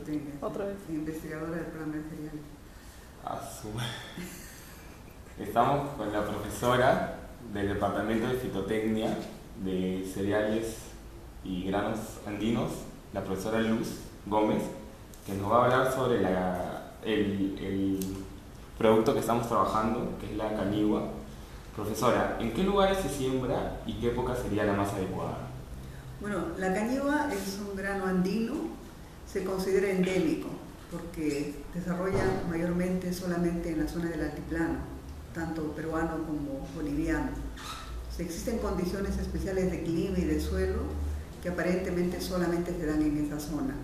fitotecnia. Otra vez. Investigadora del programa de cereales. Estamos con la profesora del Departamento de Fitotecnia de Cereales y Granos Andinos, la profesora Luz Gómez, que nos va a hablar sobre el producto que estamos trabajando, que es la cañigua. Profesora, ¿en qué lugares se siembra y qué época sería la más adecuada? Bueno, la cañigua es un grano andino, se considera endémico porque desarrolla mayormente solamente en la zona del altiplano, tanto peruano como boliviano. Existen condiciones especiales de clima y de suelo que aparentemente solamente se dan en esa zona,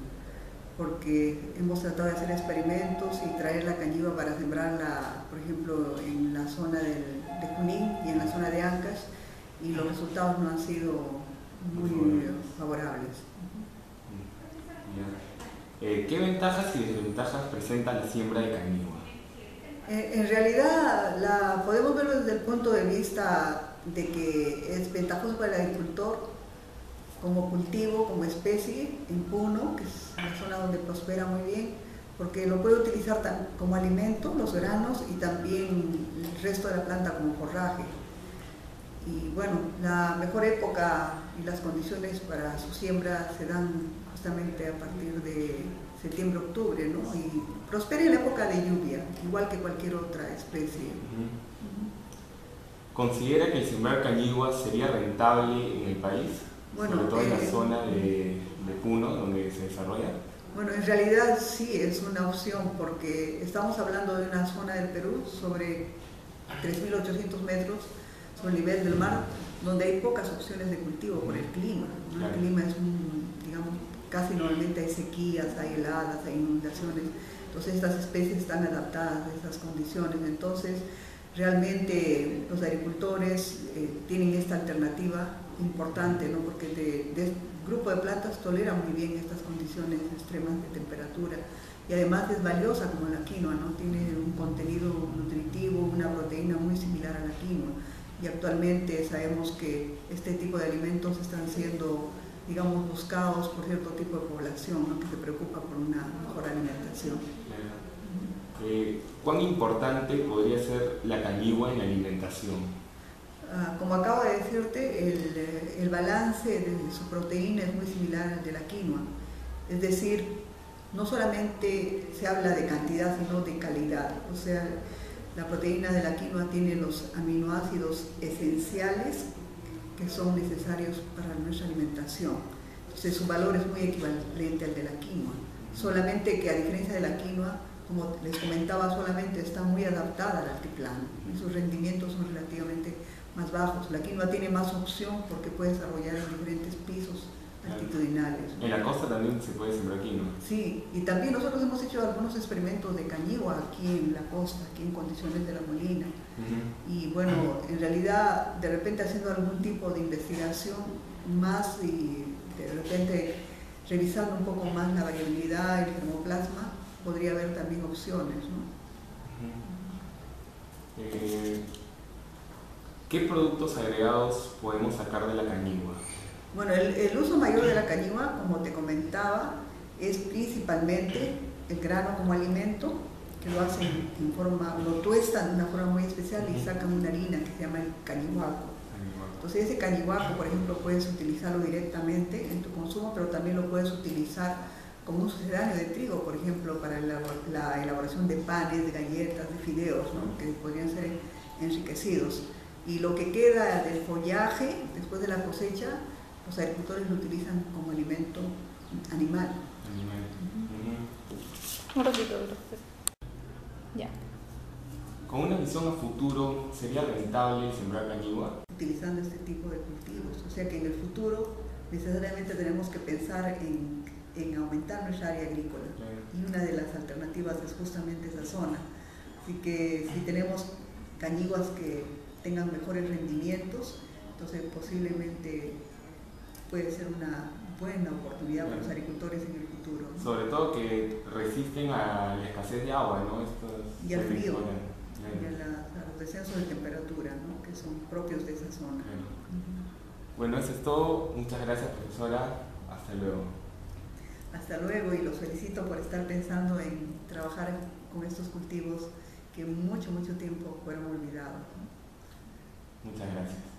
porque hemos tratado de hacer experimentos y traer la cañigua para sembrarla, por ejemplo, en la zona de Junín y en la zona de Ancash, y los resultados no han sido muy favorables. ¿Qué ventajas y desventajas presenta la siembra de cañigua? En realidad la podemos verlo desde el punto de vista de que es ventajoso para el agricultor como cultivo, como especie en Puno, que es una zona donde prospera muy bien, porque lo puede utilizar como alimento, los granos, y también el resto de la planta como forraje. Y bueno, la mejor época y las condiciones para su siembra se dan justamente a partir de septiembre-octubre, ¿no? Y prospera en la época de lluvia, igual que cualquier otra especie. ¿Considera que el sembrar cañigua sería rentable en el país? Bueno, sobre todo en la zona de Puno, donde se desarrolla. Bueno, en realidad sí es una opción, porque estamos hablando de una zona del Perú sobre 3.800 metros sobre el nivel del mar, donde hay pocas opciones de cultivo por el clima, ¿no? Claro. El clima es, digamos, casi normalmente hay sequías, hay heladas, hay inundaciones, entonces estas especies están adaptadas a esas condiciones. Entonces realmente los agricultores tienen esta alternativa importante, ¿no? Porque el grupo de plantas tolera muy bien estas condiciones extremas de temperatura, y además es valiosa como la quinoa, ¿no? Tiene un contenido nutritivo, una proteína muy similar a la quinoa, y actualmente sabemos que este tipo de alimentos están siendo, digamos, buscados por cierto tipo de población, ¿no? Que se preocupa por una mejor alimentación. ¿Cuán importante podría ser la cañigua en la alimentación? Como acabo de decirte, el balance de su proteína es muy similar al de la quinoa. Es decir, no solamente se habla de cantidad, sino de calidad. O sea, la proteína de la quinoa tiene los aminoácidos esenciales que son necesarios para nuestra alimentación. Entonces, su valor es muy equivalente al de la quinoa. Solamente que, a diferencia de la quinoa, como les comentaba, solamente está muy adaptada al altiplano y sus rendimientos son relativamente más bajos. La quinoa tiene más opción porque puede desarrollar en diferentes pisos altitudinales, ¿no? En la costa también se puede sembrar quinoa. Sí, y también nosotros hemos hecho algunos experimentos de cañigua aquí en la costa, aquí en condiciones de La Molina. Y bueno, en realidad, de repente haciendo algún tipo de investigación más y de repente revisando un poco más la variabilidad y el germoplasma, podría haber también opciones, ¿no? ¿Qué productos agregados podemos sacar de la cañigua? Bueno, el uso mayor de la cañigua, como te comentaba, es principalmente el grano como alimento, que lo hacen en forma, lo tuestan de una forma muy especial y sacan una harina que se llama el cañiguaco. Entonces ese cañiguaco, por ejemplo, puedes utilizarlo directamente en tu consumo, pero también lo puedes utilizar como un sucedáneo de trigo, por ejemplo, para la elaboración de panes, de galletas, de fideos, ¿no? Que podrían ser enriquecidos. Y lo que queda del follaje, después de la cosecha, los agricultores lo utilizan como alimento animal. Un ratito, ya. Con una visión a futuro, ¿sería rentable sembrar cañigua? Utilizando este tipo de cultivos, o sea que en el futuro necesariamente tenemos que pensar en aumentar nuestra área agrícola. Claro. Y una de las alternativas es justamente esa zona. Así que si tenemos cañiguas que tengan mejores rendimientos, entonces posiblemente puede ser una buena oportunidad para los agricultores en el futuro, ¿no? Sobre todo que resisten a la escasez de agua, ¿no? Y al frío, y a los descensos de temperatura, ¿no? Que son propios de esa zona. Bueno, eso es todo. Muchas gracias, profesora. Hasta luego. Hasta luego y los felicito por estar pensando en trabajar con estos cultivos que mucho tiempo fueron olvidados, ¿no? Muchas gracias.